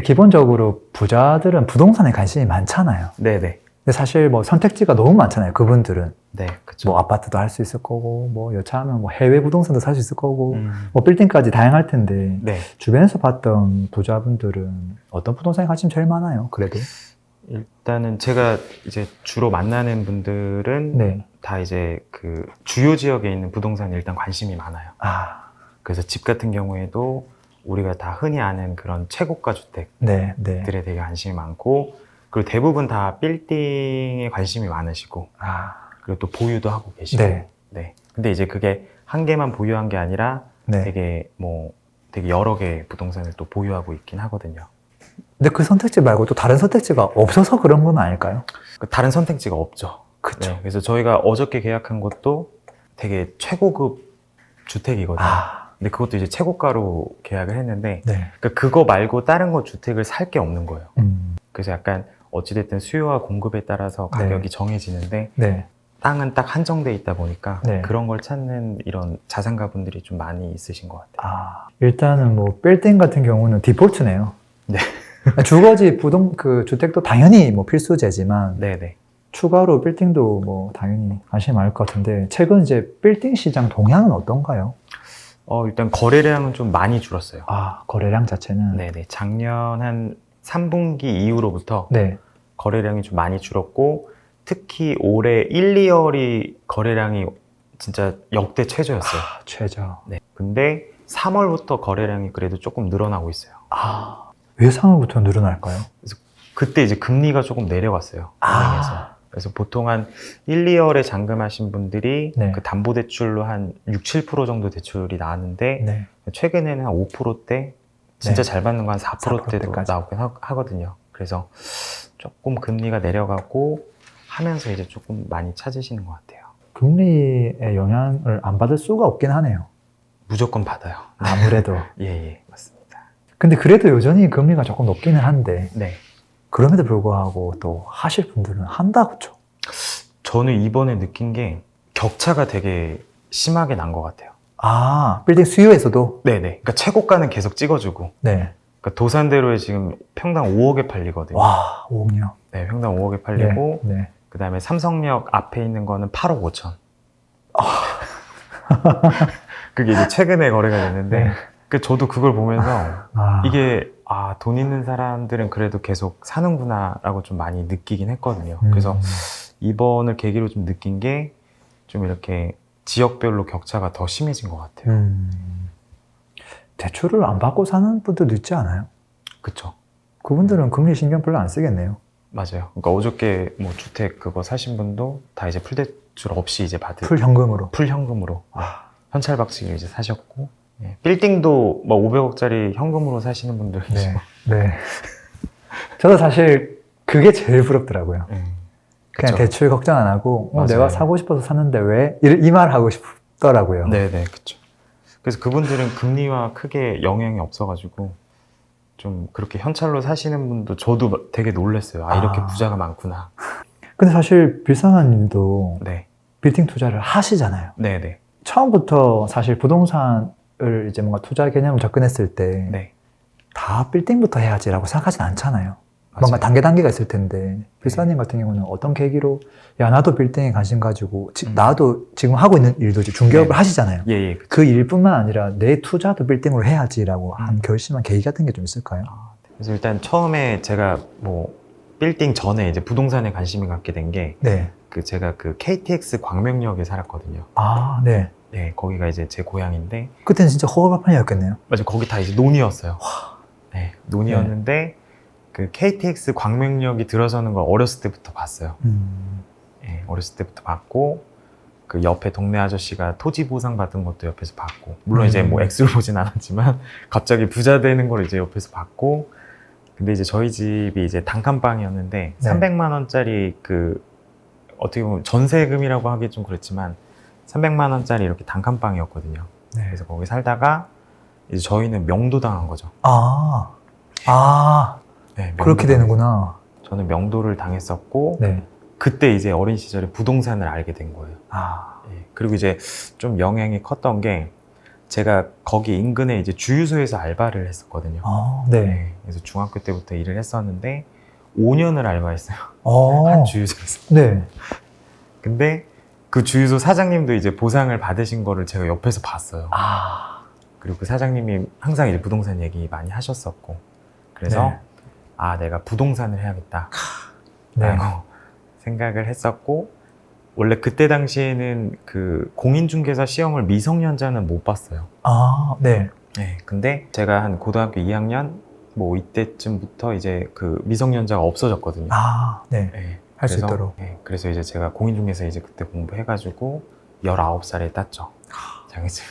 기본적으로 부자들은 부동산에 관심이 많잖아요. 네네. 근데 사실 뭐 선택지가 너무 많잖아요. 그분들은. 네, 그쵸. 뭐 아파트도 할 수 있을 거고, 뭐 여차하면 뭐 해외 부동산도 살 수 있을 거고, 음. 뭐 빌딩까지 다양할 텐데, 네. 주변에서 봤던 부자분들은 어떤 부동산에 관심 제일 많아요? 그래도? 일단은 제가 이제 주로 만나는 분들은 네. 다 이제 그 주요 지역에 있는 부동산에 일단 관심이 많아요. 아, 그래서 집 같은 경우에도 우리가 다 흔히 아는 그런 최고가 주택들에 네, 네. 되게 관심이 많고, 그리고 대부분 다 빌딩에 관심이 많으시고, 아, 그리고 또 보유도 하고 계시고. 네. 네. 근데 이제 그게 한 개만 보유한 게 아니라 네. 되게 여러 개의 부동산을 또 보유하고 있긴 하거든요. 근데 그 선택지 말고 또 다른 선택지가 없어서 그런 건 아닐까요? 다른 선택지가 없죠. 그쵸. 네, 그래서 저희가 어저께 계약한 것도 되게 최고급 주택이거든요. 아, 근데 그것도 이제 최고가로 계약을 했는데, 네. 그러니까 그거 말고 다른 거 주택을 살 게 없는 거예요. 음, 그래서 약간 어찌됐든 수요와 공급에 따라서 가격이 정해지는데, 네. 땅은 딱 한정돼 있다 보니까 네. 그런 걸 찾는 이런 자산가분들이 좀 많이 있으신 것 같아요. 아, 일단은 뭐 빌딩 같은 경우는 디폴트네요. 네. 주거지 그 주택도 당연히 뭐 필수제지만 네네. 추가로 빌딩도 뭐 당연히 관심이 많을 것 같은데 최근 이제 빌딩 시장 동향은 어떤가요? 일단 거래량은 좀 많이 줄었어요. 아, 거래량 자체는 네네. 작년 한 3분기 이후로부터 네. 거래량이 좀 많이 줄었고, 특히 올해 1, 2월이 거래량이 진짜 역대 최저였어요. 아, 최저. 네. 근데 3월부터 거래량이 그래도 조금 늘어나고 있어요. 아, 왜 3월부터 늘어날까요? 그때 이제 금리가 조금 내려갔어요. 은행에서. 아, 그래서 보통 한 1, 2월에 잔금하신 분들이 네. 그 담보대출로 한 6, 7% 정도 대출이 나왔는데, 네. 최근에는 한 5%대, 진짜 네. 잘 받는 건 한 4%대도 4%대까지. 나오긴 하거든요. 그래서 조금 금리가 내려가고 하면서 이제 조금 많이 찾으시는 것 같아요. 금리의 영향을 안 받을 수가 없긴 하네요. 무조건 받아요. 아무래도. 예, 맞습니다. 근데 그래도 여전히 금리가 조금 높기는 한데 네. 그럼에도 불구하고 또 하실 분들은 한다 그쵸? 저는 이번에 느낀 게 격차가 되게 심하게 난 것 같아요. 아, 빌딩 수요에서도? 네네. 그러니까 최고가는 계속 찍어주고, 네. 그러니까 도산대로에 지금 평당 5억에 팔리거든요. 와, 5억이요. 네, 평당 5억에 팔리고, 네. 네. 그 다음에 삼성역 앞에 있는 거는 8억 5천. 그게 이제 최근에 거래가 됐는데, 네. 저도 그걸 보면서 아, 이게 돈 있는 사람들은 그래도 계속 사는구나 라고 좀 많이 느끼긴 했거든요. 그래서 이번을 계기로 좀 느낀 게 좀 이렇게 지역별로 격차가 더 심해진 것 같아요. 대출을 안 받고 사는 분들도 있지 않아요? 그쵸. 그분들은 금리 신경 별로 안 쓰겠네요. 맞아요. 그러니까 어저께 뭐 주택 그거 사신 분도 다 이제 풀대출 없이 이제 풀 현금으로. 풀현금으로 아, 현찰박식을 이제 사셨고, 예. 빌딩도 뭐 500억짜리 현금으로 사시는 분들 네. 계시고. 네. 저도 사실 그게 제일 부럽더라고요. 그냥 그쵸. 대출 걱정 안 하고 맞아요. 내가 사고 싶어서 샀는데 왜? 이 말 하고 싶더라고요. 네네, 그쵸. 그래서 그분들은 금리와 크게 영향이 없어가지고 좀 그렇게 현찰로 사시는 분도 저도 되게 놀랐어요. 이렇게 부자가 많구나. 근데 사실 빌상아님도 네. 빌딩 투자를 하시잖아요. 네네. 처음부터 사실 부동산을 이제 뭔가 투자 개념을 접근했을 때 네. 다 빌딩부터 해야지라고 생각하진 않잖아요. 뭔가 단계가 있을 텐데 빌사님 같은 경우는 어떤 계기로 야 나도 빌딩에 관심 가지고 나도 지금 하고 있는 일도 이제 중개업을 네. 하시잖아요. 예. 그 일뿐만 아니라 내 투자도 빌딩으로 해야지라고 한 결심한 계기 같은 게 좀 있을까요? 그래서 일단 처음에 제가 뭐 빌딩 전에 이제 부동산에 관심이 갖게 된 게, 네. 제가 그 KTX 광명역에 살았거든요. 아, 네. 네, 거기가 이제 제 고향인데, 그때는 진짜 허허벌판이었겠네요. 맞아, 거기 다 이제 논이었어요. 네, 논이었는데 그 KTX 광명역이 들어서는 걸 어렸을 때부터 봤어요. 네, 어렸을 때부터 봤고, 그 옆에 동네 아저씨가 토지 보상 받은 것도 옆에서 봤고, 물론 이제 뭐 액수를 보진 않았지만 갑자기 부자 되는 걸 이제 옆에서 봤고, 근데 이제 저희 집이 이제 단칸방이었는데 네. 300만 원짜리 그 어떻게 보면 전세금이라고 하기 좀 그렇지만 300만 원짜리 이렇게 단칸방이었거든요. 네. 그래서 거기 살다가 이제 저희는 명도당한 거죠. 네, 그렇게 되는구나. 저는 명도를 당했었고, 네. 그때 이제 어린 시절에 부동산을 알게 된 거예요. 그리고 이제 좀 영향이 컸던 게, 제가 거기 인근에 이제 주유소에서 알바를 했었거든요. 네. 네, 그래서 중학교 때부터 일을 했었는데 5년을 알바했어요. 어, 한 주유소에서. 네. 근데 그 주유소 사장님도 이제 보상을 받으신 거를 제가 옆에서 봤어요. 아, 그리고 그 사장님이 항상 이제 부동산 얘기 많이 하셨었고, 그래서 네. 아, 내가 부동산을 해야겠다 네. 라고 생각을 했었고, 원래 그때 당시에는 그 공인중개사 시험을 미성년자는 못 봤어요. 아, 네. 네, 근데 제가 한 고등학교 2학년 뭐 이때쯤부터 이제 그 미성년자가 없어졌거든요. 아, 네. 네, 할 수 그래서, 있도록. 네, 그래서 이제 제가 공인중개사 이제 그때 공부해가지고 19살에 땄죠. 자격증을.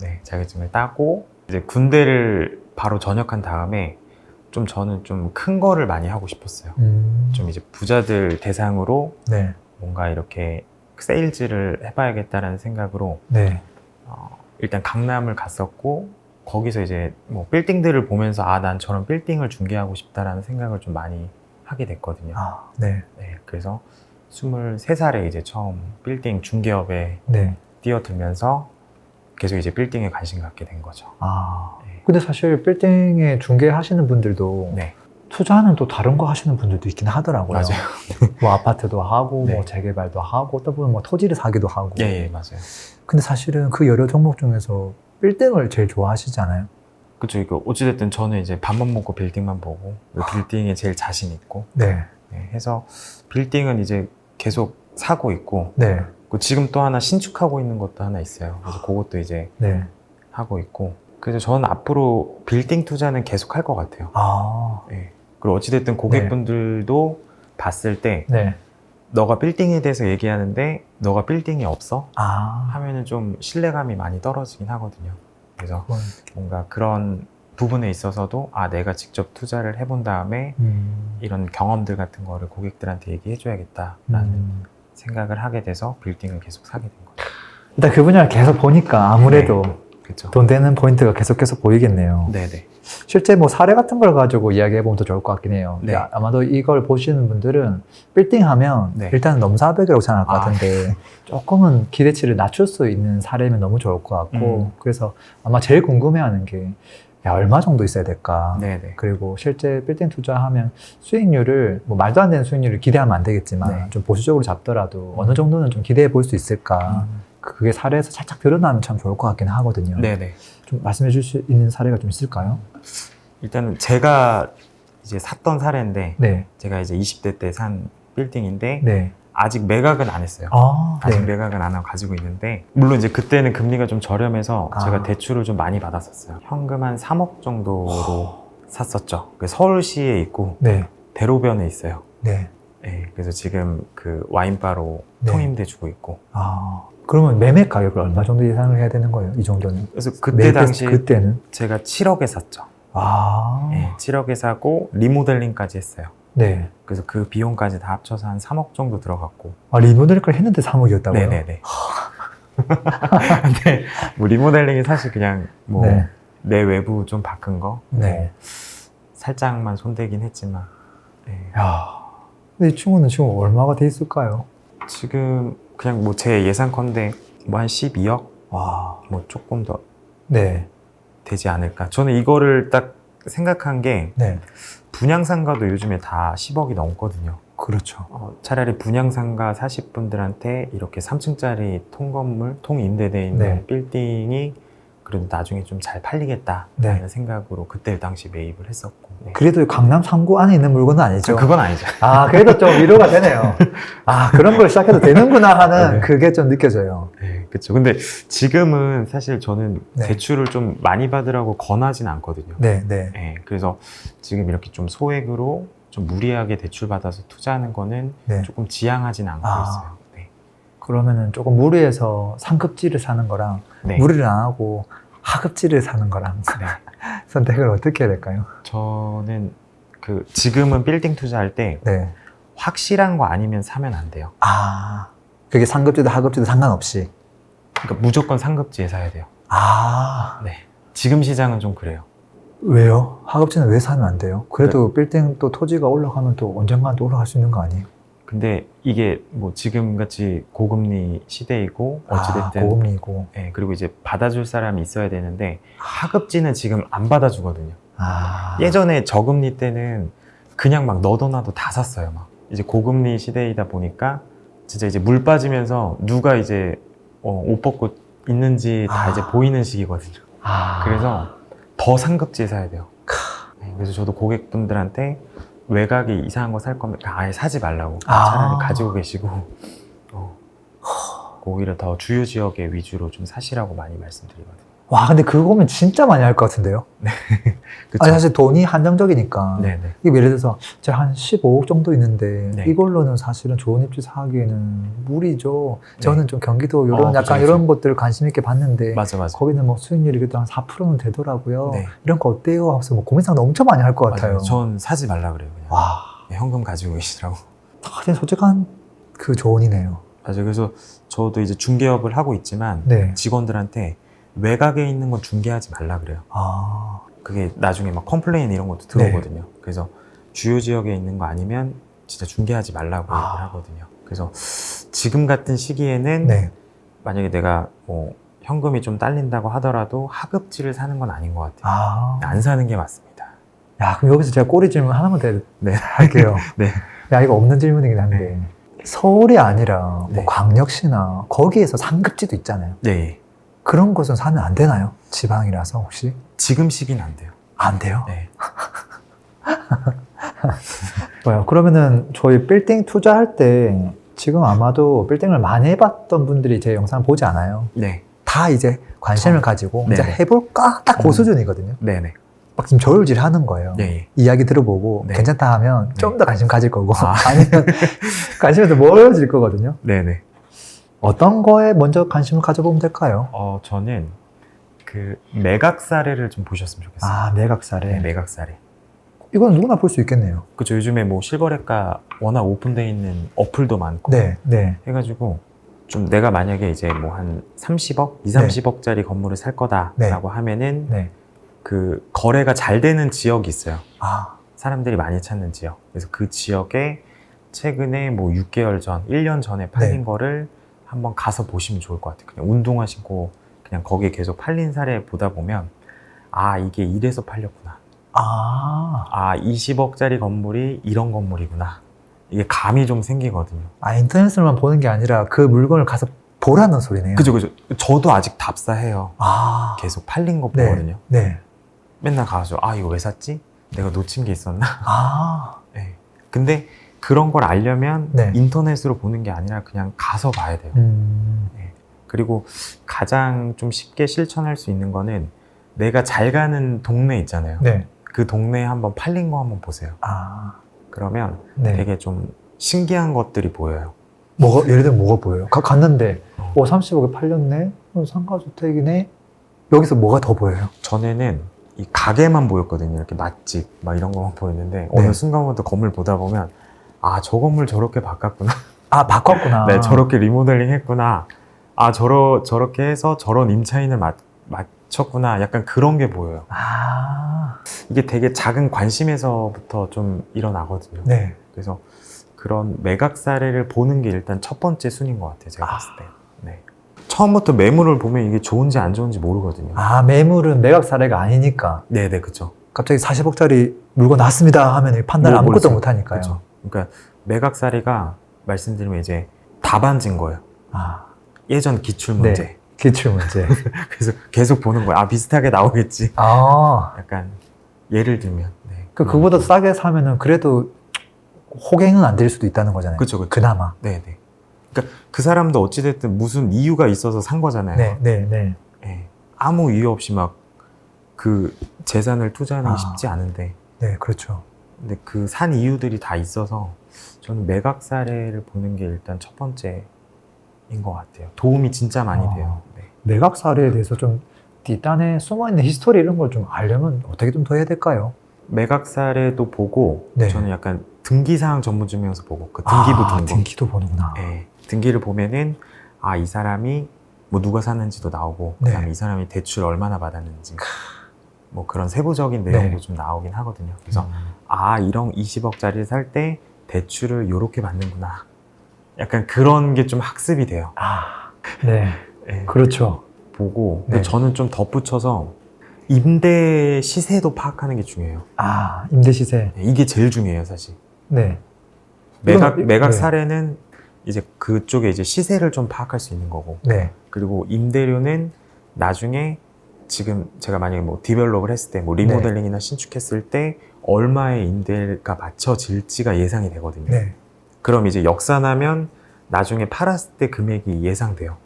네, 자격증을 따고 이제 군대를 바로 전역한 다음에 좀 저는 좀 큰 거를 많이 하고 싶었어요. 좀 이제 부자들 대상으로 네. 뭔가 이렇게 세일즈를 해봐야겠다라는 생각으로 네. 일단 강남을 갔었고, 거기서 이제 뭐 빌딩들을 보면서 아, 난 저런 빌딩을 중개하고 싶다라는 생각을 좀 많이 하게 됐거든요. 아, 네. 네, 그래서 23살에 이제 처음 빌딩 중개업에 네. 뛰어들면서 계속 이제 빌딩에 관심 갖게 된 거죠. 아. 네. 근데 사실 빌딩에 중개하시는 분들도 네, 투자는 또 다른 거 하시는 분들도 있긴 하더라고요. 맞아요. 뭐 아파트도 하고, 네. 뭐 재개발도 하고, 또 보면 뭐 토지를 사기도 하고. 예, 맞아요. 근데 사실은 그 여러 종목 중에서 빌딩을 제일 좋아하시잖아요. 그쵸. 이거 어찌됐든 저는 이제 밥만 먹고 빌딩만 보고, 빌딩에 제일 자신 있고, 네. 네, 해서 빌딩은 이제 계속 사고 있고, 네. 그 지금 또 하나 신축하고 있는 것도 하나 있어요. 그래서 그것도 이제 네. 하고 있고, 그래서 저는 앞으로 빌딩 투자는 계속 할 것 같아요. 아. 네. 그리고 어찌됐든 고객분들도 봤을 때 네. 너가 빌딩에 대해서 얘기하는데 너가 빌딩이 없어? 아. 하면은 좀 신뢰감이 많이 떨어지긴 하거든요. 그래서 그건, 뭔가 그런 부분에 있어서도 아, 내가 직접 투자를 해본 다음에 이런 경험들 같은 거를 고객들한테 얘기해 줘야겠다라는 생각을 하게 돼서 빌딩을 계속 사게 된 거죠. 일단 그 분야를 계속 보니까 아무래도 그렇죠. 돈 되는 포인트가 계속 보이겠네요. 네네. 실제 뭐 사례 같은 걸 가지고 이야기해보면 더 좋을 것 같긴 해요. 네. 아마도 이걸 보시는 분들은 빌딩 하면 네. 일단 넘사벽이라고 생각할 것 아. 같은데 조금은 기대치를 낮출 수 있는 사례면 너무 좋을 것 같고 그래서 아마 제일 궁금해하는 게 야, 얼마 정도 있어야 될까? 네네. 그리고 실제 빌딩 투자하면 수익률을 뭐 말도 안 되는 수익률을 기대하면 안 되겠지만 네. 좀 보수적으로 잡더라도 어느 정도는 좀 기대해 볼 수 있을까? 그게 사례에서 살짝 드러나면 참 좋을 것 같긴 하거든요. 네네. 좀 말씀해 주실 수 있는 사례가 좀 있을까요? 일단은 제가 이제 샀던 사례인데 네. 제가 이제 20대 때 산 빌딩인데 네. 아직 매각은 안 했어요. 아, 아직 네. 매각은 안 하고 가지고 있는데 물론 이제 그때는 금리가 좀 저렴해서 아. 제가 대출을 좀 많이 받았었어요. 현금 한 3억 정도로 샀었죠. 서울시에 있고 네. 대로변에 있어요. 네. 네, 그래서 지금 그 와인바로 네. 통임돼 주고 있고. 아, 그러면 매매 가격을 얼마 정도 예상을 해야 되는 거예요? 이 정도는? 그래서 그때 당시 그때는? 제가 7억에 샀죠. 아, 네, 7억에 사고 리모델링까지 했어요. 네. 그래서 그 비용까지 다 합쳐서 한 3억 정도 들어갔고. 아, 리모델링을 했는데 3억이었다고요? 네네네. 근데 뭐 리모델링이 사실 그냥 뭐 네. 내 외부 좀 바꾼 거, 네. 뭐 살짝만 손대긴 했지만. 네. 야, 근데 이 친구는 지금 얼마가 돼 있을까요? 지금 그냥 뭐 제 예상컨대 뭐 한 12억, 와, 뭐 조금 더 네. 되지 않을까. 저는 이거를 딱 생각한 게 네. 분양상가도 요즘에 다 10억이 넘거든요. 그렇죠. 차라리 분양상가 사실 분들한테 이렇게 3층짜리 통건물, 통임대돼 있는 네. 빌딩이 그래도 나중에 좀 잘 팔리겠다라는 네. 생각으로 그때 당시 매입을 했었고. 네. 그래도 강남 3구 안에 있는 물건은 아니죠? 그건 아니죠. 아, 그래도 좀 위로가 되네요. 아, 그런 걸 시작해도 되는구나 하는 네. 그게 좀 느껴져요. 네, 그렇죠. 근데 지금은 사실 저는 네. 대출을 좀 많이 받으라고 권하진 않거든요. 네, 네. 네, 그래서 지금 이렇게 좀 소액으로 좀 무리하게 대출 받아서 투자하는 거는 네. 조금 지향하진 않고 아. 있어요. 네. 그러면은 조금 무리해서 상급지를 사는 거랑 네. 무리를 안 하고 하급지를 사는 거랑 네. 선택을 어떻게 해야 될까요? 저는 그 지금은 빌딩 투자할 때 네. 확실한 거 아니면 사면 안 돼요. 아, 그게 상급지도 하급지도 상관없이. 그러니까 무조건 상급지에 사야 돼요. 아, 네. 지금 시장은 좀 그래요. 왜요? 하급지는 왜 사면 안 돼요? 그래도 빌딩 또 토지가 올라가면 또 언젠간 또 올라갈 수 있는 거 아니에요? 근데 이게 뭐 지금같이 고금리 시대이고 어찌됐든 고금리고. 예, 그리고 이제 받아줄 사람이 있어야 되는데 하급지는 지금 안 받아주거든요. 예전에 저금리 때는 그냥 막 너도 나도 다 샀어요. 막 이제 고금리 시대이다 보니까 진짜 이제 물 빠지면서 누가 이제 옷 벗고 있는지 다 이제 보이는 시기거든요. 그래서 더 상급지에 사야 돼요. 네, 그래서 저도 고객분들한테 외곽이 이상한 거 살 거면 아예 사지 말라고 차라리 가지고 계시고 오히려 더 주요 지역에 위주로 좀 사시라고 많이 말씀드리거든요. 와, 근데 그거면 진짜 많이 할 것 같은데요? 그쵸? 아니, 사실 돈이 한정적이니까. 네네. 이게 예를 들어서 제가 한 15억 정도 있는데 네. 이걸로는 사실은 좋은 입지 사기에는 무리죠. 저는 좀 경기도 이런 그쵸, 약간 그쵸. 이런 것들을 관심 있게 봤는데 맞아. 거기는 뭐 수익률이 그래도 한 4%는 되더라고요. 네. 이런 거 어때요? 하면서 뭐 고민상도 엄청 많이 할 것 같아요. 맞아요. 전 사지 말라 그래요. 그냥. 와, 현금 가지고 계시라고. 사실 솔직한 그 조언이네요. 맞아요. 그래서 저도 이제 중개업을 하고 있지만 네. 직원들한테 외곽에 있는 건 중개하지 말라 그래요. 그게 나중에 막 컴플레인 이런 것도 들어오거든요. 그래서 주요 지역에 있는 거 아니면 진짜 중개하지 말라고 얘기를 하거든요. 그래서 지금 같은 시기에는 네. 만약에 내가 뭐 현금이 좀 딸린다고 하더라도 하급지를 사는 건 아닌 것 같아요. 안 사는 게 맞습니다. 야, 그럼 여기서 제가 꼬리 질문 하나만 더 네. 할게요. 네. 야, 이거 없는 질문이긴 한데 서울이 아니라 네. 뭐 광역시나 거기에서 상급지도 있잖아요. 네. 그런 곳은 사면 안 되나요? 지방이라서 혹시? 지금 시기는 안 돼요. 안 돼요? 네. 뭐요? 그러면은 저희 빌딩 투자할 때 지금 아마도 빌딩을 많이 해봤던 분들이 제 영상을 보지 않아요. 네. 다 이제 관심을 가지고 네네. 이제 해볼까? 딱 그 수준이거든요. 네네. 막 지금 저울질 하는 거예요. 네. 이야기 들어보고 네. 괜찮다 하면 네. 좀 더 관심 가질 거고 아. 아니면 관심이 더 멀어질 거거든요. 네네. 어떤 거에 먼저 관심을 가져보면 될까요? 저는 그 매각 사례를 좀 보셨으면 좋겠어요. 매각사례. 네, 매각 사례. 이건 누구나 볼 수 있겠네요. 그죠. 요즘에 뭐 실거래가 워낙 오픈되어 있는 어플도 많고 네, 네. 해가지고 좀 내가 만약에 이제 뭐 한 30억, 2, 30억짜리 건물을 살 거다라고 하면은 네. 그 거래가 잘 되는 지역이 있어요. 아, 사람들이 많이 찾는 지역. 그래서 그 지역에 최근에 뭐 6개월 전, 1년 전에 팔린 네. 거를 한번 가서 보시면 좋을 것 같아요. 그냥 운동하시고 그냥 거기에 계속 팔린 사례 보다 보면 아, 이게 이래서 팔렸구나. 20억짜리 건물이 이런 건물이구나. 이게 감이 좀 생기거든요. 인터넷으로만 보는 게 아니라 그 물건을 가서 보라는 소리네요. 그죠. 저도 아직 답사해요. 아, 계속 팔린 거 네. 보거든요. 네. 맨날 가서 이거 왜 샀지? 내가 놓친 게 있었나? 네. 근데 그런 걸 알려면 네. 인터넷으로 보는 게 아니라 그냥 가서 봐야 돼요. 그리고 가장 좀 쉽게 실천할 수 있는 거는 내가 잘 가는 동네 있잖아요. 네. 그 동네에 한번 팔린 거 한번 보세요. 그러면 네. 되게 좀 신기한 것들이 보여요. 예를 들면 뭐가 보여요? 갔는데, 30억에 팔렸네? 상가주택이네? 여기서 뭐가 더 보여요? 전에는 이 가게만 보였거든요. 이렇게 맛집 막 이런 것만 보였는데 어느 순간부터 건물 보다 보면 저 건물 저렇게 바꿨구나. 바꿨구나. 네, 저렇게 리모델링 했구나. 저렇게 해서 저런 임차인을 맞췄구나. 약간 그런 게 보여요. 이게 되게 작은 관심에서부터 좀 일어나거든요. 네. 그래서 그런 매각 사례를 보는 게 일단 첫 번째 순위인 것 같아요. 제가 봤을 때. 네. 처음부터 매물을 보면 이게 좋은지 안 좋은지 모르거든요. 매물은 매각 사례가 아니니까. 네네, 그쵸. 갑자기 40억짜리 물건 나왔습니다 하면 판단을 아무것도 못 하니까요. 그쵸. 그러니까 매각 사례가 말씀드리면 이제 답안진 거예요. 예전 기출문제. 네. 기출문제. 그래서 계속 보는 거예요. 비슷하게 나오겠지. 약간 예를 들면. 네. 그거보다 싸게 사면은 그래도 호갱은 안 될 수도 있다는 거잖아요. 그쵸. 그나마. 네네. 그러니까 그 사람도 어찌됐든 무슨 이유가 있어서 산 거잖아요. 네. 아무 이유 없이 막 그 재산을 투자하는 게 쉽지 않은데. 네, 그렇죠. 근데 그 산 이유들이 다 있어서 저는 매각 사례를 보는 게 일단 첫 번째인 것 같아요. 도움이 진짜 많이 돼요. 네. 매각 사례에 대해서 좀 뒷단에 숨어있는 히스토리 이런 걸 좀 알려면 어떻게 좀 더 해야 될까요? 매각 사례도 보고 네. 저는 약간 등기사항 전문증명서 보고 그 등기부 등본. 등기도 보는구나. 네. 등기를 보면은 이 사람이 뭐 누가 샀는지도 나오고 네. 그다음에 이 사람이 대출 얼마나 받았는지 뭐 그런 세부적인 내용도 좀 나오긴 하거든요. 그래서 이런 20억짜리를 살 때 대출을 요렇게 받는구나. 약간 그런 게 좀 학습이 돼요. 네. 네. 그렇죠. 보고 네. 저는 좀 덧붙여서 임대 시세도 파악하는 게 중요해요. 임대 시세. 네, 이게 제일 중요해요, 사실. 네. 매각 네. 사례는 이제 그쪽에 이제 시세를 좀 파악할 수 있는 거고. 네. 그리고 임대료는 나중에 지금 제가 만약에 뭐 디벨롭을 했을 때, 뭐 리모델링이나 신축했을 때 얼마의 임대가 맞춰질지가 예상이 되거든요. 네. 그럼 이제 역산하면 나중에 팔았을 때 금액이 예상돼요.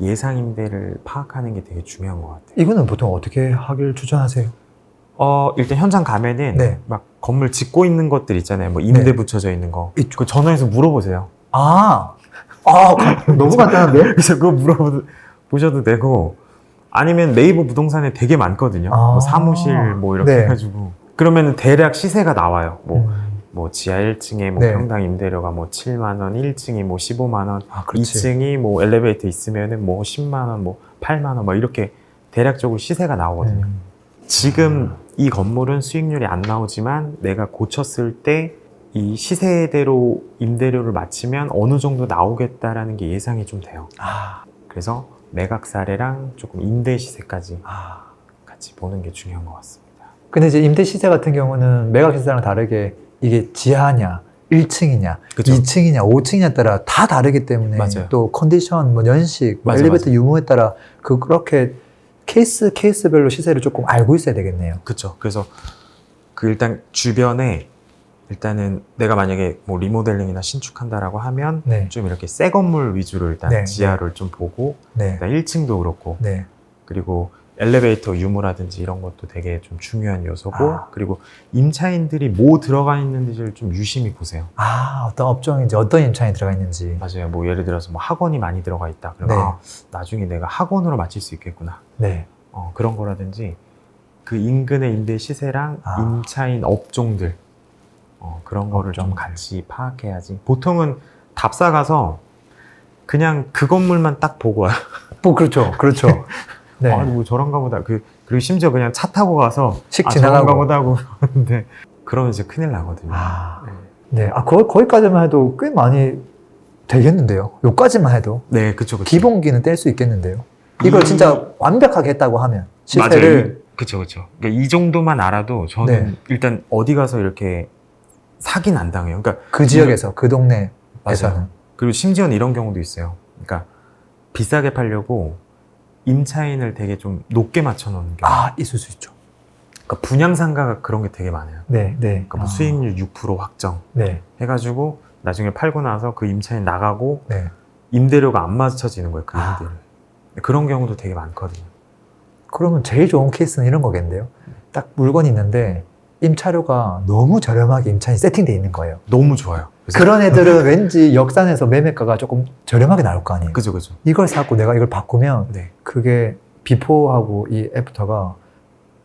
예상 임대를 파악하는 게 되게 중요한 것 같아요. 이거는 보통 어떻게 하길 추천하세요? 일단 현장 가면은 네. 막 건물 짓고 있는 것들 있잖아요. 뭐 임대 네. 붙여져 있는 거. 있죠. 그 전화해서 물어보세요. 너무 간단한데? 그래서 그거 물어보셔도 되고, 아니면 네이버 부동산에 되게 많거든요. 뭐 사무실 뭐 이렇게 네. 해가지고. 그러면은 대략 시세가 나와요. 뭐 지하 1층에 뭐 네. 평당 임대료가 뭐 7만 원, 1층이 뭐 15만 원, 그렇지. 2층이 뭐 엘리베이터 있으면은 뭐 10만 원, 뭐 8만 원, 뭐 이렇게 대략적으로 시세가 나오거든요. 지금 이 건물은 수익률이 안 나오지만 내가 고쳤을 때 이 시세대로 임대료를 맞추면 어느 정도 나오겠다라는 게 예상이 좀 돼요. 그래서 매각 사례랑 조금 임대 시세까지 같이 보는 게 중요한 것 같습니다. 근데 이제 임대 시세 같은 경우는 매각 시세랑 다르게 이게 지하냐, 1층이냐, 그쵸. 2층이냐, 5층이냐에 따라 다 다르기 때문에 맞아요. 또 컨디션, 뭐 연식, 뭐 맞아, 엘리베이터 맞아. 유무에 따라 그렇게 케이스별로 시세를 조금 알고 있어야 되겠네요. 그렇죠. 그래서 그 일단 주변에 일단은 내가 만약에 뭐 리모델링이나 신축한다라고 하면 네. 좀 이렇게 새 건물 위주로 일단 네, 지하를 좀 보고 네. 일단 1층도 그렇고 네. 그리고 엘리베이터 유무라든지 이런 것도 되게 좀 중요한 요소고 그리고 임차인들이 뭐 들어가 있는지를 좀 유심히 보세요. 어떤 업종인지 어떤 임차인이 들어가 있는지. 맞아요. 뭐 예를 들어서 뭐 학원이 많이 들어가 있다. 그러면 네. 나중에 내가 학원으로 맞출 수 있겠구나. 네. 그런 거라든지 그 인근의 임대 시세랑 임차인 업종들 그런 거를 좀 같이 파악해야지. 보통은 답사 가서 그냥 그 건물만 딱 보고 와요. 뭐 그렇죠. 네. 뭐 저런가 보다. 그리고 심지어 그냥 차 타고 가서 씩 저런가 지나가고. 보다 하고 그러는데 그러면 이제 큰일 나거든요. 네. 거기까지만 해도 꽤 많이 되겠는데요. 요까지만 해도. 네, 그쵸. 기본기는 뗄 수 있겠는데요. 이걸 진짜 완벽하게 했다고 하면 시세를. 맞아요. 그쵸. 그러니까 이 정도만 알아도 저는 네. 일단 어디 가서 이렇게 사기는 안 당해요. 그러니까 그 지역에서, 그 동네에서는. 맞아요. 그리고 심지어는 이런 경우도 있어요. 그러니까 비싸게 팔려고 임차인을 되게 좀 높게 맞춰놓는 경우. 있을 수 있죠. 그러니까 분양상가가 그런 게 되게 많아요. 네. 그러니까 뭐 수익률 6% 확정 네. 해가지고 나중에 팔고 나서 그 임차인 나가고 네. 임대료가 안 맞춰지는 거예요. 그 임대료. 그런 경우도 되게 많거든요. 그러면 제일 좋은 케이스는 이런 거겠는데요. 딱 물건이 있는데 임차료가 너무 저렴하게 임차인이 세팅되어 있는 거예요. 너무 좋아요. 그런 애들은 왠지 역산해서 매매가가 조금 저렴하게 나올 거 아니에요. 그죠. 이걸 사고 내가 이걸 바꾸면 네. 그게 비포하고 이 애프터가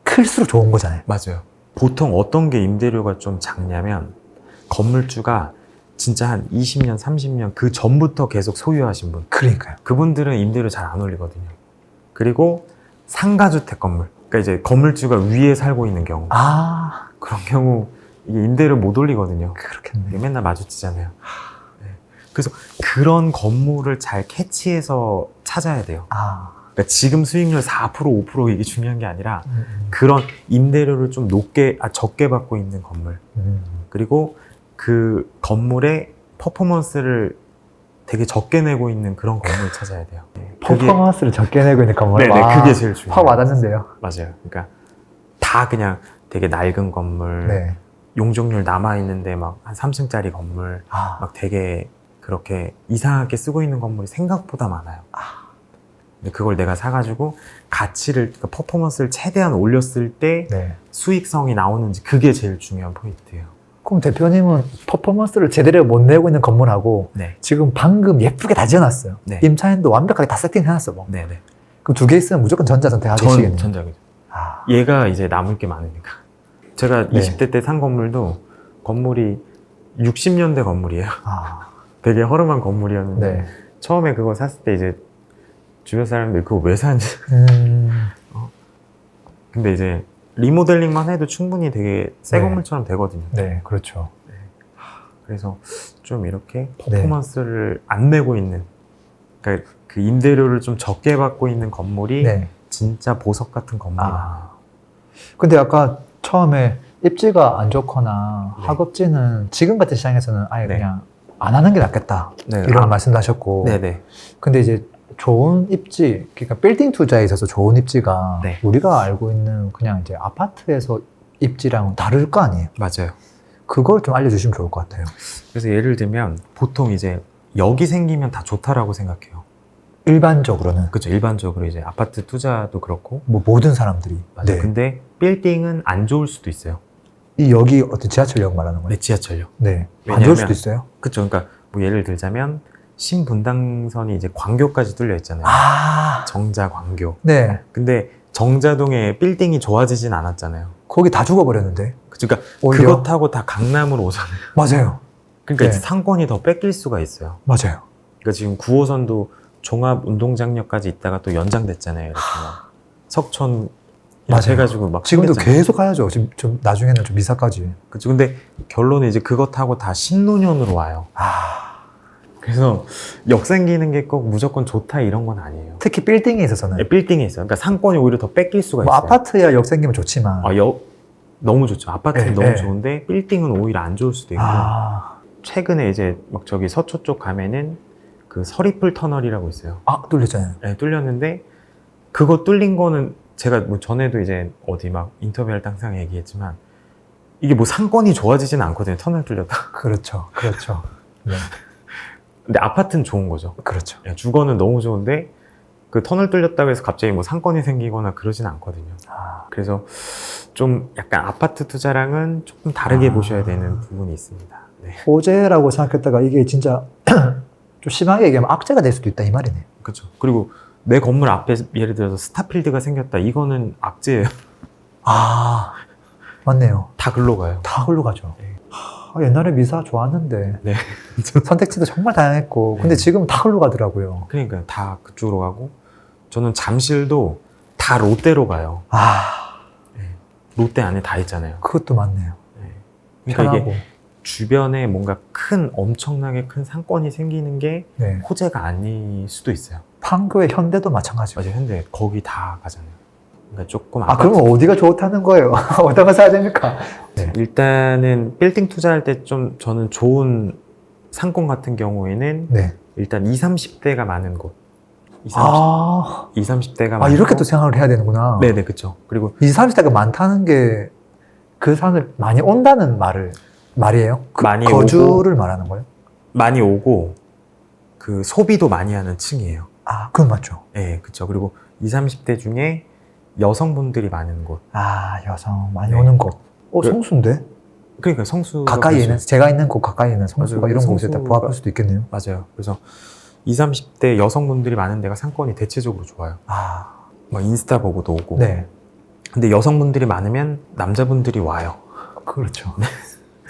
클수록 좋은 거잖아요. 맞아요. 보통 어떤 게 임대료가 좀 작냐면 건물주가 진짜 한 20년, 30년 그 전부터 계속 소유하신 분. 그러니까요. 그분들은 임대료 잘 안 올리거든요. 그리고 상가주택 건물. 그러니까 이제 건물주가 위에 살고 있는 경우. 그런 경우 이게 임대료 못 올리거든요. 그렇겠네. 이게 맨날 마주치잖아요. 네. 그래서 그런 건물을 잘 캐치해서 찾아야 돼요. 그러니까 지금 수익률 4%, 5% 이게 중요한 게 아니라 그런 임대료를 좀 적게 받고 있는 건물. 그리고 그 건물의 퍼포먼스를 되게 적게 내고 있는 그런 건물을 찾아야 돼요. 퍼포먼스를 적게 내고 있는 건물. 네네, 그게 제일 중요해요. 확 와닿는데요. 맞아요. 그러니까 다 그냥 되게 낡은 건물, 네. 용적률 남아있는데 막 한 3층짜리 건물, 막 되게 그렇게 이상하게 쓰고 있는 건물이 생각보다 많아요. 근데 그걸 내가 사가지고 가치를, 그러니까 퍼포먼스를 최대한 올렸을 때 네. 수익성이 나오는지 그게 제일 중요한 포인트예요. 그럼 대표님은 퍼포먼스를 제대로 못 내고 있는 건물하고 네. 지금 방금 예쁘게 다 지어놨어요. 네. 임차인도 완벽하게 다 세팅해놨어. 뭐. 네네. 그럼 두 개 있으면 무조건 전자 선택하시겠네요. 전자기죠. 얘가 이제 남을 게 많으니까. 제가 네. 20대 때 산 건물도 건물이 60년대 건물이에요. 되게 허름한 건물이었는데 네. 처음에 그거 샀을 때 이제 주변 사람들이 그거 왜 사는지 근데 이제 리모델링만 해도 충분히 되게 새 네. 건물처럼 되거든요. 네, 그렇죠. 그래서 좀 이렇게 퍼포먼스를 안 내고 있는, 그러니까 그 임대료를 좀 적게 받고 있는 건물이 네. 진짜 보석 같은 건물이 많아요. 근데 아까 처음에 입지가 안 좋거나 네. 하급지는 지금 같은 시장에서는 아예 네. 그냥 안 하는 게 낫겠다. 네. 이런 말씀도 하셨고. 네네. 근데 이제 좋은 입지, 그러니까 빌딩 투자에 있어서 좋은 입지가 네. 우리가 알고 있는 그냥 이제 아파트에서 입지랑은 다를 거 아니에요. 맞아요. 그걸 좀 알려주시면 좋을 것 같아요. 그래서 예를 들면 보통 이제 여기 생기면 다 좋다라고 생각해요. 일반적으로는. 그렇죠. 일반적으로 이제 아파트 투자도 그렇고. 뭐 모든 사람들이. 맞아요. 네. 근데 빌딩은 안 좋을 수도 있어요. 이 여기 어떤 지하철역 말하는 거예요? 네, 지하철역. 네. 안 왜냐하면- 좋을 수도 있어요? 그렇죠. 그러니까 뭐 예를 들자면 신분당선이 이제 광교까지 뚫려 있잖아요. 아, 정자 광교. 네. 근데 정자동에 빌딩이 좋아지진 않았잖아요. 거기 다 죽어버렸는데. 그러니까 오히려? 그거 타고 다 강남으로 오잖아요. 맞아요. 그러니까 네. 이제 상권이 더 뺏길 수가 있어요. 맞아요. 그러니까 지금 9호선도 종합운동장역까지 있다가 또 연장됐잖아요. 이렇게 막 석천 맞아요. 해가지고 막 지금도 생겼잖아요. 계속 가야죠. 지금 좀 나중에는 좀 이사까지. 그렇죠. 근데 결론은 이제 그거 타고 다 신논현으로 와요. 아, 그래서 역 생기는 게 꼭 무조건 좋다 이런 건 아니에요. 특히 빌딩에 있어서는. 네, 빌딩에 있어요. 그러니까 상권이 오히려 더 뺏길 수가 뭐 있어요. 아파트야 역 생기면 좋지만. 너무 좋죠. 아파트는 네, 너무 네. 좋은데 빌딩은 오히려 안 좋을 수도 있고. 최근에 이제 막 저기 서초 쪽 가면은 그 서리풀 터널이라고 있어요. 뚫렸잖아요. 네, 뚫렸는데 그거 뚫린 거는 제가 뭐 전에도 이제 어디 막 인터뷰할 때 항상 얘기했지만 이게 뭐 상권이 좋아지지는 않거든요. 터널 뚫렸다. 그렇죠. 그렇죠. 네. 근데 아파트는 좋은 거죠. 그렇죠. 예, 주거는 너무 좋은데 그 터널 뚫렸다고 해서 갑자기 뭐 상권이 생기거나 그러진 않거든요. 그래서 좀 약간 아파트 투자랑은 조금 다르게 보셔야 되는 부분이 있습니다. 네. 호재라고 생각했다가 이게 진짜 좀 심하게 얘기하면 악재가 될 수도 있다 이 말이네. 그렇죠. 그리고 내 건물 앞에 예를 들어서 스타필드가 생겼다. 이거는 악재예요. 아, 맞네요. 다 글로 가요. 다 흘러 가죠. 네. 옛날에 미사 좋았는데 네. 선택지도 정말 다양했고 네. 근데 지금은 다 흘러 가더라고요. 그러니까 다 그쪽으로 가고 저는 잠실도 다 롯데로 가요. 롯데 안에 다 있잖아요. 그것도 맞네요. 그러니까 편하고. 이게 주변에 뭔가 엄청나게 큰 상권이 생기는 게 네. 호재가 아닐 수도 있어요. 판교의 현대도 마찬가지고. 맞아요. 근데 거기 다 가잖아요. 그러니까 조금 그러면 어디가 좋다는 거예요? 어떤 거 사야 됩니까? 네. 일단은 빌딩 투자할 때 좀 저는 좋은 상권 같은 경우에는 네. 일단 20, 30대가 많은 곳. 20, 30대가 많고 이렇게 또 생각을 해야 되는구나. 네네, 그렇죠. 그리고 20, 30대가 많다는 게 그 사람들 많이 온다는 말이에요? 많이 거주를 말하는 거예요? 많이 오고 그 소비도 많이 하는 층이에요. 그건 맞죠. 네, 그렇죠. 그리고 20, 30대 중에 여성분들이 많은 곳. 여성 많이 네. 오는 곳. 그- 성수인데? 그러니까 성수 가까이에는, 제가 있는 곳 가까이에는 성수가 맞아요. 이런 곳에 다 성수가- 부합할 수도 있겠네요. 맞아요. 그래서 20, 30대 여성분들이 많은 데가 상권이 대체적으로 좋아요. 뭐 인스타 보고도 오고. 네. 근데 여성분들이 많으면 남자분들이 와요. 그렇죠.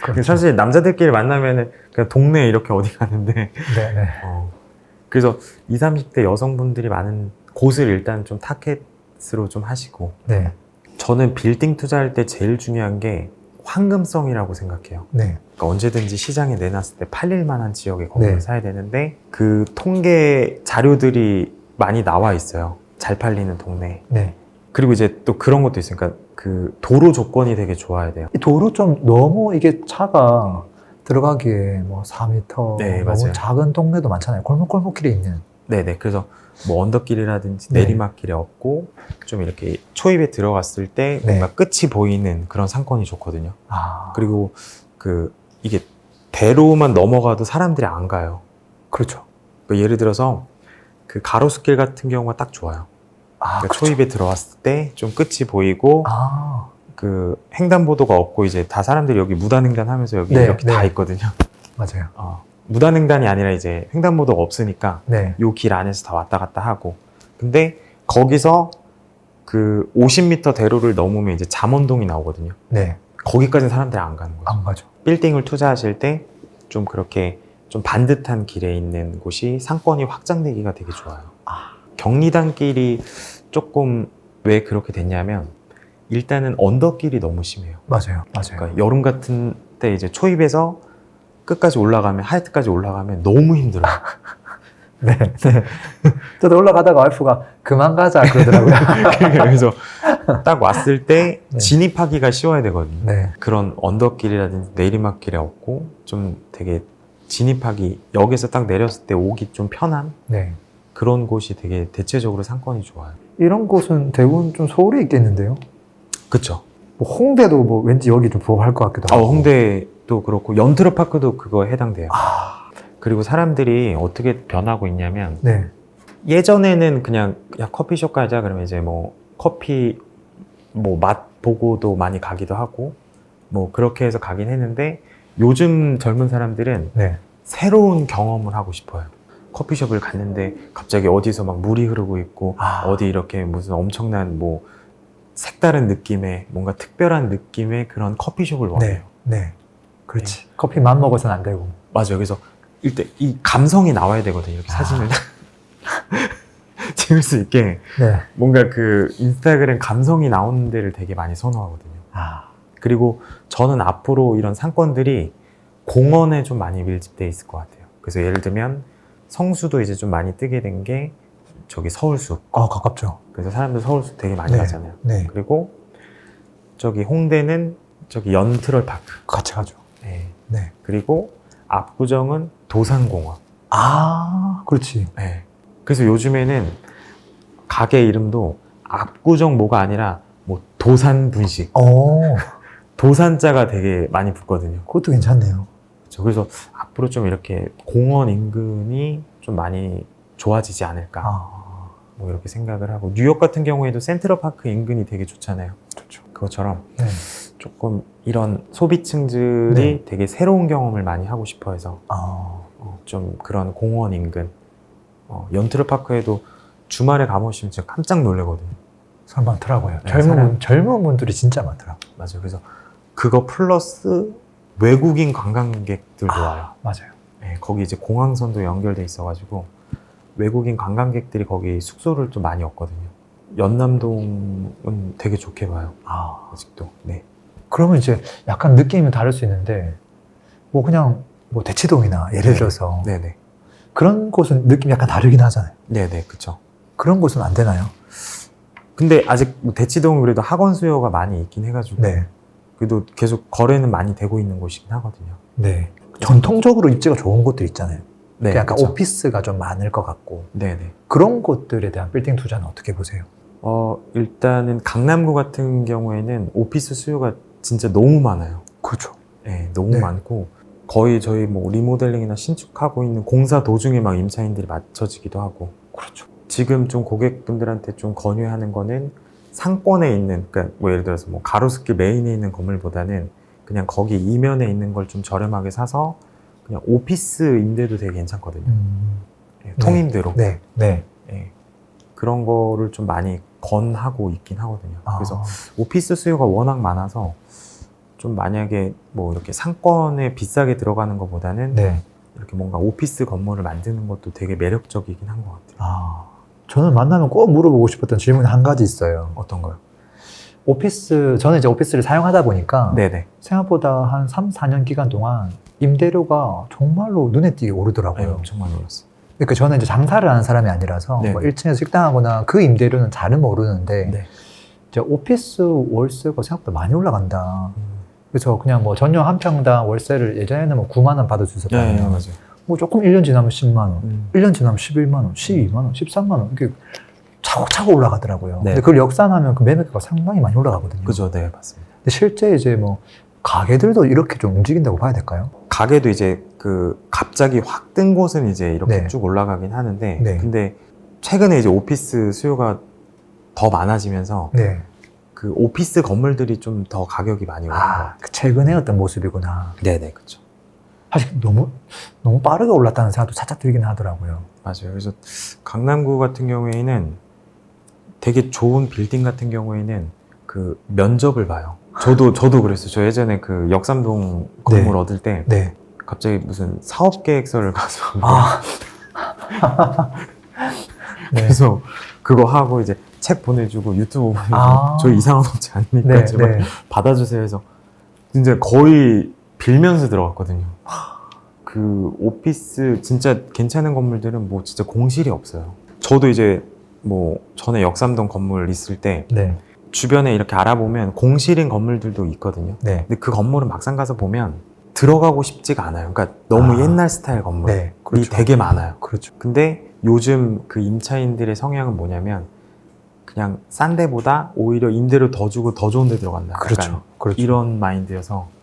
그래서 사실 남자들끼리 만나면은 그냥 동네에 이렇게 어디 가는데 네. 그래서 20, 30대 여성분들이 많은 곳을 일단 좀 타겟으로 좀 하시고 네. 저는 빌딩 투자할 때 제일 중요한 게 황금성이라고 생각해요. 네. 그러니까 언제든지 시장에 내놨을 때 팔릴 만한 지역의 건물을 네. 사야 되는데 그 통계 자료들이 많이 나와 있어요. 잘 팔리는 동네. 네. 그리고 이제 또 그런 것도 있어요. 그러니까 그 도로 조건이 되게 좋아야 돼요. 이 도로 좀 너무 이게 차가 들어가기에 뭐 4m 네, 너무 맞아요. 작은 동네도 많잖아요. 골목골목길에 있는. 네네. 그래서 뭐 언덕길이라든지 네. 내리막길이 없고 좀 이렇게 초입에 들어갔을 때 네. 뭔가 끝이 보이는 그런 상권이 좋거든요. 그리고 그리고 이게 대로만 넘어가도 사람들이 안 가요. 그렇죠. 그러니까 예를 들어서 그 가로수길 같은 경우가 딱 좋아요. 그러니까 그렇죠. 초입에 들어왔을 때 좀 끝이 보이고 그 횡단보도가 없고 이제 다 사람들이 여기 무단횡단 하면서 여기 네, 이렇게 다 네. 있거든요. 맞아요. 무단횡단이 아니라 이제 횡단보도가 없으니까 네. 요 길 안에서 다 왔다 갔다 하고 근데 거기서 그 50m 대로를 넘으면 이제 잠원동이 나오거든요. 네. 거기까지는 사람들이 안 가는 거죠. 안 가죠. 빌딩을 투자하실 때 좀 그렇게 좀 반듯한 길에 있는 곳이 상권이 확장되기가 되게 좋아요. 경리단길이 조금 왜 그렇게 됐냐면 일단은 언덕길이 너무 심해요. 맞아요. 그러니까 여름 같은 때 이제 초입에서 끝까지 올라가면, 하이트까지 올라가면 너무 힘들어요. 네. 네. 저도 올라가다가 와이프가 그만 가자 그러더라고요. 그래서 딱 왔을 때 네. 진입하기가 쉬워야 되거든요. 네. 그런 언덕길이라든지 내리막길이 없고 좀 되게 진입하기, 역에서 딱 내렸을 때 오기 좀 편한 네. 그런 곳이 되게 대체적으로 상권이 좋아요. 이런 곳은 대부분 좀 서울에 있겠는데요? 그쵸? 뭐 홍대도 뭐 왠지 여기 좀 부합할 것 같기도 하고. 홍대도 그렇고 연트로파크도 그거에 해당돼요. 그리고 사람들이 어떻게 변하고 있냐면 네. 예전에는 그냥 야 커피숍 가자 그러면 이제 뭐 커피 뭐 맛 보고도 많이 가기도 하고 뭐 그렇게 해서 가긴 했는데 요즘 젊은 사람들은 네. 새로운 경험을 하고 싶어요. 커피숍을 갔는데 갑자기 어디서 막 물이 흐르고 있고 어디 이렇게 무슨 엄청난 뭐 색다른 느낌의 뭔가 특별한 느낌의 그런 커피숍을 원해요. 네. 네. 그렇지. 커피만 먹어서는 안 되고. 맞아요. 그래서 일단 이 감성이 나와야 되거든요. 이렇게 사진을 찍을 수 있게 네. 뭔가 그 인스타그램 감성이 나오는 데를 되게 많이 선호하거든요. 그리고 저는 앞으로 이런 상권들이 공원에 좀 많이 밀집돼 있을 것 같아요. 그래서 예를 들면 성수도 이제 좀 많이 뜨게 된 게 저기 서울숲. 가깝죠. 그래서 사람들 서울숲 되게 많이 네. 가잖아요. 네. 그리고 저기 홍대는 저기 연트럴파크. 같이 가죠. 네. 네. 그리고 압구정은 도산공원. 그렇지. 네. 그래서 요즘에는 가게 이름도 압구정 뭐가 아니라 뭐 도산분식. 도산자가 되게 많이 붙거든요. 그것도 괜찮네요. 그렇죠. 그래서 앞으로 좀 이렇게 공원 인근이 좀 많이 좋아지지 않을까. 뭐 이렇게 생각을 하고 뉴욕 같은 경우에도 센트럴파크 인근이 되게 좋잖아요. 좋죠. 그것처럼 네. 조금 이런 소비층들이 네. 되게 새로운 경험을 많이 하고 싶어 해서 좀 그런 공원 인근 연트럴파크에도 주말에 가보시면 진짜 깜짝 놀라거든요. 사람 많더라고요. 네, 젊은 분들이 진짜 많더라고요. 맞아요. 그래서 그거 플러스 외국인 관광객들도 와요. 맞아요. 네, 거기 이제 공항선도 연결돼 있어가지고 외국인 관광객들이 거기 숙소를 좀 많이 얻거든요. 연남동은 되게 좋게 봐요. 아직도. 네. 그러면 이제 약간 느낌이 다를 수 있는데 뭐 그냥 뭐 대치동이나 예를 들어서 네네. 그런 곳은 느낌이 약간 다르긴 하잖아요. 네네, 그쵸. 그런 곳은 안 되나요? 근데 아직 뭐 대치동은 그래도 학원 수요가 많이 있긴 해가지고 네. 그래도 계속 거래는 많이 되고 있는 곳이긴 하거든요. 네. 전통적으로 입지가 좋은 곳들 있잖아요. 네, 약간 그쵸. 오피스가 좀 많을 것 같고 네네. 그런 곳들에 대한 빌딩 투자는 어떻게 보세요? 일단은 강남구 같은 경우에는 오피스 수요가 진짜 너무 많아요. 그렇죠. 네, 너무 네. 많고 거의 저희 뭐 리모델링이나 신축하고 있는 공사 도중에 막 임차인들이 맞춰지기도 하고. 그렇죠. 지금 좀 고객분들한테 좀 권유하는 거는 상권에 있는, 그러니까 뭐 예를 들어서 뭐 가로수길 메인에 있는 건물보다는 그냥 거기 이면에 있는 걸 좀 저렴하게 사서 그냥 오피스 임대도 되게 괜찮거든요. 네, 통임대로. 네. 네. 네, 그런 거를 좀 많이 권하고 있긴 하거든요. 그래서 아, 오피스 수요가 워낙 많아서 좀 만약에 뭐 이렇게 상권에 비싸게 들어가는 것보다는 네. 이렇게 뭔가 오피스 건물을 만드는 것도 되게 매력적이긴 한 것 같아요. 저는 만나면 꼭 물어보고 싶었던 질문이 한 가지 있어요. 어떤 거요? 저는 이제 오피스를 사용하다 보니까 네네. 생각보다 한 3, 4년 기간 동안 임대료가 정말로 눈에 띄게 오르더라고요. 네, 엄청 많이 올랐어요. 그러니까 저는 이제 장사를 하는 사람이 아니라서 네. 뭐 1층에서 식당하거나 그 임대료는 잘은 모르는데 네. 이제 오피스 월세가 생각보다 많이 올라간다. 그래서 그냥 뭐 전용 한 평당 월세를 예전에는 뭐 9만 원 받을 수 있었다면 네, 맞아요. 뭐 조금 1년 지나면 10만 원, 1년 지나면 11만 원, 12만 원, 13만 원 이렇게 차곡차곡 올라가더라고요. 네. 근데 그걸 역산하면 그 매매가가 상당히 많이 올라가거든요. 그죠, 네, 맞습니다. 근데 실제 이제 뭐 가게들도 이렇게 좀 움직인다고 봐야 될까요? 가게도 이제 그 갑자기 확 뜬 곳은 이제 이렇게 네. 쭉 올라가긴 하는데, 네. 근데 최근에 이제 오피스 수요가 더 많아지면서 네. 그 오피스 건물들이 좀 더 가격이 많이 오른 것 같아요. 그 최근에 어떤 모습이구나. 네네, 그렇죠. 사실 너무 빠르게 올랐다는 생각도 살짝 들긴 하더라고요. 맞아요. 그래서 강남구 같은 경우에는 되게 좋은 빌딩 같은 경우에는 그 면접을 봐요. 저도 그랬어요. 저 예전에 그 역삼동 건물 네. 얻을 때 네. 갑자기 무슨 사업 계획서를 가서 네. 그래서 그거 하고 이제 책 보내주고 유튜브 보내주고 저 이상한 업체 아니니까 네. 제발 네. 받아주세요 해서 진짜 거의 빌면서 들어갔거든요. 그 오피스 진짜 괜찮은 건물들은 뭐 진짜 공실이 없어요. 저도 이제 뭐 전에 역삼동 건물 있을 때 네. 주변에 이렇게 알아보면 공실인 건물들도 있거든요. 네. 근데 그 건물은 막상 가서 보면 들어가고 싶지가 않아요. 그러니까 너무 옛날 스타일 건물이 네. 그렇죠. 되게 많아요. 그렇죠. 근데 요즘 그 임차인들의 성향은 뭐냐면 그냥 싼 데보다 오히려 임대료 더 주고 더 좋은 데 들어간다. 약간 그렇죠. 그렇죠. 이런 마인드여서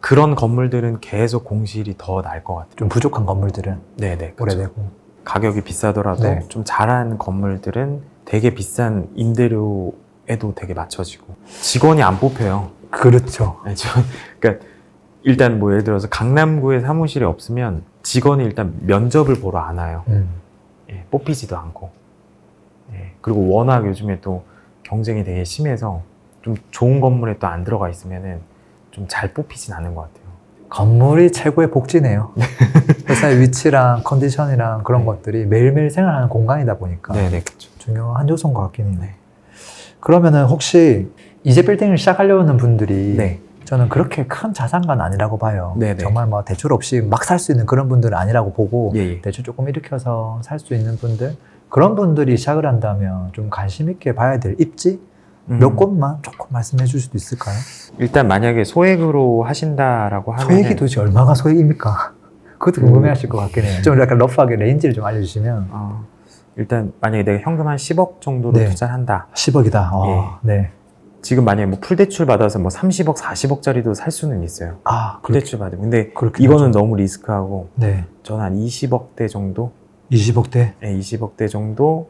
그런 건물들은 계속 공실이 더 나을 것 같아요. 좀 부족한 건물들은 네네. 그렇죠. 오래되고. 가격이 비싸더라도 네. 좀 잘한 건물들은 되게 비싼 임대료에도 되게 맞춰지고 직원이 안 뽑혀요. 그렇죠. 네, 그러니까 일단 뭐 예를 들어서 강남구에 사무실이 없으면 직원이 일단 면접을 보러 안 와요. 예, 뽑히지도 않고. 예, 그리고 워낙 요즘에 또 경쟁이 되게 심해서 좀 좋은 건물에 또 안 들어가 있으면은 좀 잘 뽑히진 않은 것 같아요. 건물이 최고의 복지네요. 회사의 위치랑 컨디션이랑 그런 네. 것들이 매일매일 생활하는 공간이다 보니까 네네, 그렇죠. 중요한 요소인 것 같긴 해요. 네. 그러면은 혹시 이제 빌딩을 시작하려는 분들이 네. 저는 그렇게 큰 자산가는 아니라고 봐요. 네네. 정말 뭐 대출 없이 막 살 수 있는 그런 분들은 아니라고 보고 예, 예. 대출 조금 일으켜서 살 수 있는 분들 그런 분들이 시작을 한다면 좀 관심 있게 봐야 될 입지 몇 곳만 조금 말씀해 줄 수도 있을까요? 일단 만약에 소액으로 하신다라고 하면 소액이 도대체 얼마가 소액입니까? 그것도 궁금해하실 것 같긴 해요. 좀 약간 러프하게 레인지를 좀 알려주시면. 일단 만약에 내가 현금 한 10억 정도로 네. 투자를 한다. 10억이다. 네. 지금 만약에 뭐 풀대출 받아서 뭐 30억, 40억짜리도 살 수는 있어요. 풀대출 받으면. 근데 그렇긴 이거는 하죠. 너무 리스크하고 네. 저는 한 20억대 정도? 20억대? 네, 20억대 정도.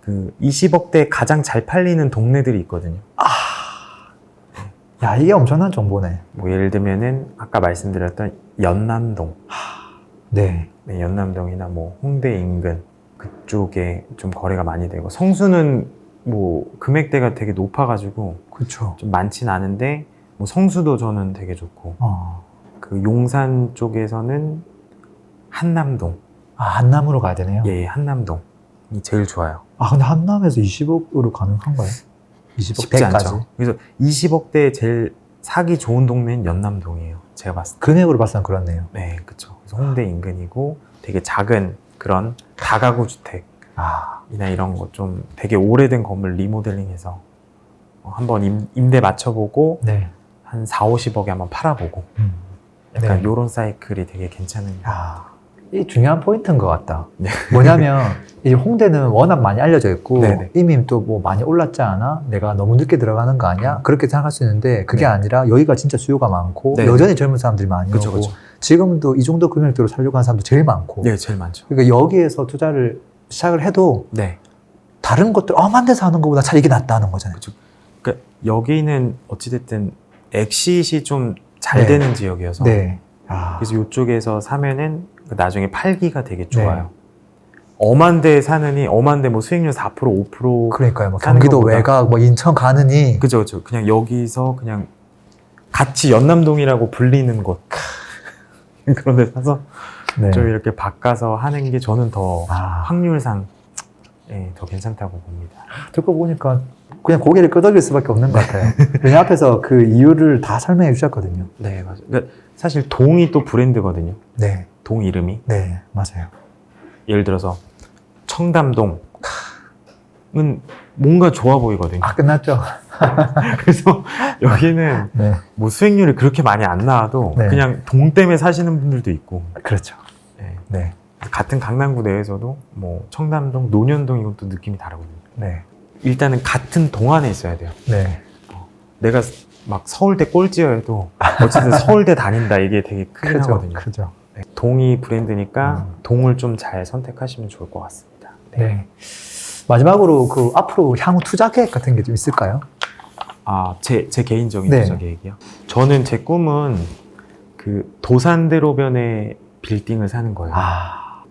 그 20억대 가장 잘 팔리는 동네들이 있거든요. 야, 이게 엄청난 정보네. 뭐 예를 들면은 아까 말씀드렸던 연남동. 네. 네, 연남동이나 뭐 홍대 인근 그쪽에 좀 거래가 많이 되고 성수는 뭐 금액대가 되게 높아가지고 그렇죠. 좀 많진 않은데 뭐 성수도 저는 되게 좋고 그 용산 쪽에서는 한남동. 한남으로 가야 되네요. 예, 한남동이 제일 좋아요. 근데 한남에서 20억으로 가능한가요? 쉽지 20억대까지? 않죠. 그래서 20억대 제일 사기 좋은 동네는 연남동이에요. 제가 봤을 때. 금액으로 봤을 땐 그렇네요. 네, 그렇죠. 그래서 홍대 인근이고 되게 작은 그런 다가구 주택이나 이런 거 좀 되게 오래된 건물 리모델링해서 한번 임대 맞춰보고 네. 한 4, 50억에 한번 팔아보고 약간 네. 요런 사이클이 되게 괜찮은 이 중요한 포인트인 것 같다. 네. 뭐냐면 이 홍대는 워낙 많이 알려져 있고 네네. 이미 또 뭐 많이 올랐지 않아? 내가 너무 늦게 들어가는 거 아니야? 그렇게 생각할 수 있는데 그게 네. 아니라 여기가 진짜 수요가 많고 네네. 여전히 젊은 사람들이 많이 그쵸, 오고 그쵸. 지금도 이 정도 금액대로 살려고 하는 사람도 제일 많고 네, 제일 많죠. 그러니까 여기에서 투자를 시작을 해도 네. 다른 것들 험한 데서 하는 것보다 차라리 이게 낫다는 거잖아요. 그쵸. 그러니까 여기는 어찌됐든 엑시트이 좀 잘 네. 되는 지역이어서 네. 그래서 이쪽에서 사면은 나중에 팔기가 되게 좋아요. 엄한 데 사느니 엄한 데 뭐 수익률 4% 5% 그러니까요. 뭐 사는 경기도 것보다. 외곽 뭐 인천 가느니 그죠. 그냥 여기서 그냥 같이 연남동이라고 불리는 곳 그런 데 사서 네. 좀 이렇게 바꿔서 하는 게 저는 더 아. 확률상 더 괜찮다고 봅니다. 듣고 보니까 그냥 고개를 끄덕일 수밖에 없는 것 같아요. 왜냐 앞에서 그 이유를 다 설명해 주셨거든요. 네, 맞아요. 그러니까 사실 동이 또 브랜드거든요. 네. 동 이름이. 네, 맞아요. 예를 들어서 청담동은 뭔가 좋아 보이거든요. 끝났죠? 그래서 여기는 네. 뭐 수익률이 그렇게 많이 안 나와도 네. 그냥 동 때문에 사시는 분들도 있고 그렇죠. 네. 네. 같은 강남구 내에서도 뭐 청담동, 논현동 이건 또 느낌이 다르거든요. 네. 일단은 같은 동 안에 있어야 돼요. 네. 내가 막 서울대 꼴찌여도 어쨌든 서울대 다닌다 이게 되게 크긴 크죠. 하거든요. 크죠. 네. 동이 브랜드니까 동을 좀 잘 선택하시면 좋을 것 같습니다. 네. 마지막으로 그 앞으로 향후 투자 계획 같은 게 좀 있을까요? 제 개인적인 네. 투자 계획이요. 저는 제 꿈은 그 도산대로변에 빌딩을 사는 거예요.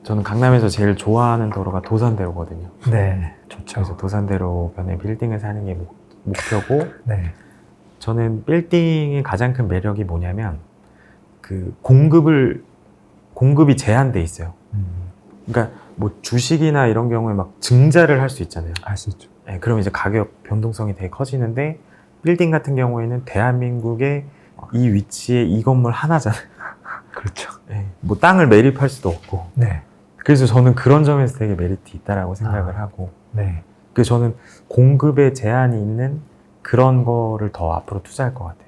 저는 강남에서 제일 좋아하는 도로가 도산대로거든요. 네. 좋죠. 그래서 도산대로변에 빌딩을 사는 게 목표고, 네. 저는 빌딩의 가장 큰 매력이 뭐냐면 그 공급이 제한돼 있어요. 그러니까 뭐 주식이나 이런 경우에 막 증자를 할 수 있잖아요. 알 수 있죠. 네, 그럼 이제 가격 변동성이 되게 커지는데 빌딩 같은 경우에는 대한민국의 이 위치에 이 건물 하나잖아요. 그렇죠. 네, 뭐 땅을 매립할 수도 없고. 네. 그래서 저는 그런 점에서 되게 메리트 있다라고 생각을 하고. 네. 그래서 저는 공급에 제한이 있는 그런 거를 더 앞으로 투자할 것 같아요.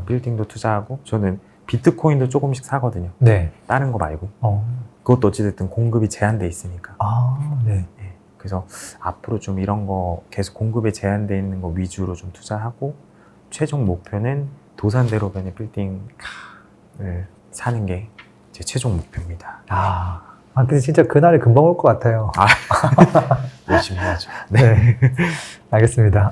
빌딩도 투자하고, 저는 비트코인도 조금씩 사거든요. 네. 다른 거 말고. 어. 그것도 어찌됐든 공급이 제한돼 있으니까. 아, 네. 네. 그래서 앞으로 좀 이런 거 계속 공급에 제한돼 있는 거 위주로 좀 투자하고, 최종 목표는 도산대로변의 빌딩을 사는 게 제 최종 목표입니다. 아, 근데 진짜 그날이 금방 올 것 같아요. 열심히 해야죠. 네. 알겠습니다.